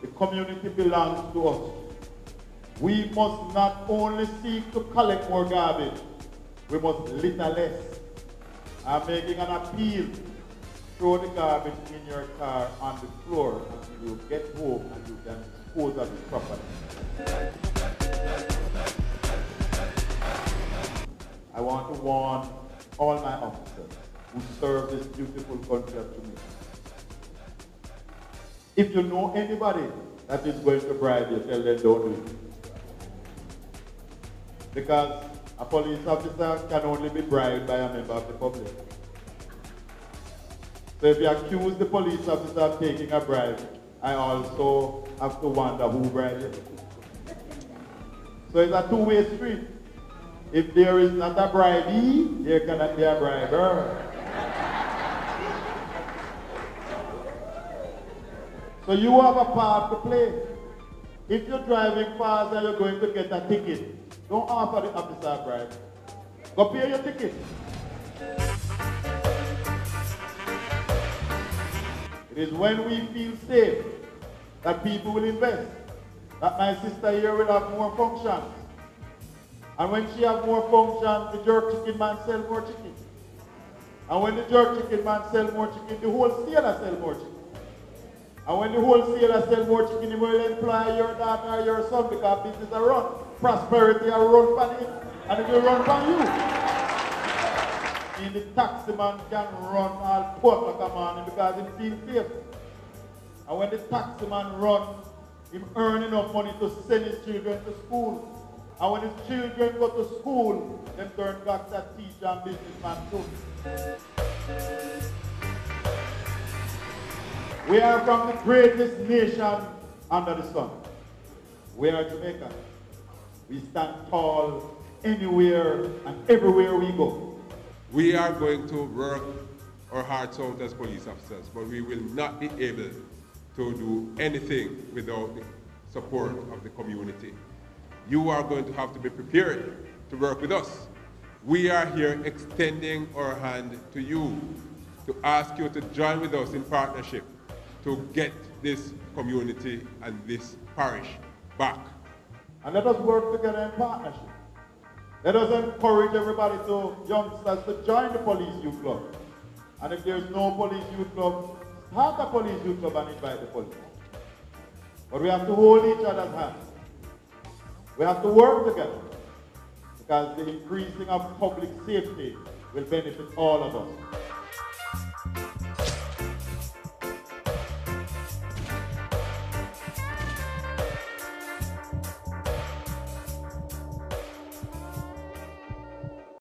The community belongs to us. We must not only seek to collect more garbage, we must litter less. I'm making an appeal. Throw the garbage in your car on the floor until you get home and you can dispose of it properly. I want to warn all my officers who serve this beautiful country of Jamaica. If you know anybody that is going to bribe you, tell them don't do it. Because a police officer can only be bribed by a member of the public. So if you accuse the police officer of taking a bribe, I also have to wonder who bribed you. So it's a two-way street. If there is not a bribee, there cannot be a briber. So you have a part to play. If you're driving fast and you're going to get a ticket, don't offer the officer a bribe. Go pay your ticket. It is when we feel safe that people will invest. That my sister here will have more functions. And when she has more functions, the jerk chicken man sells more chicken. And when the jerk chicken man sells more chicken, the wholesaler sells more chicken. And when the wholesaler sells more chicken, he will employ your daughter or your son because business are run. Prosperity are run for him, and it will run for you. And the taxi man can run all pork like a man because he feels safe. And when the taxi man runs, he earn enough money to send his children to school. And when his children go to school, they turn back to teacher and businessman too. We are from the greatest nation under the sun. We are Jamaica. We stand tall anywhere and everywhere we go. We are going to work our hearts out as police officers, but we will not be able to do anything without the support of the community. You are going to have to be prepared to work with us. We are here extending our hand to you to ask you to join with us in partnership to get this community and this parish back. And let us work together in partnership. Let us encourage everybody to, youngsters, to join the police youth club. And if there's no police youth club, start a police youth club and invite the police. But we have to hold each other's hands. We have to work together because the increasing of public safety will benefit all of us.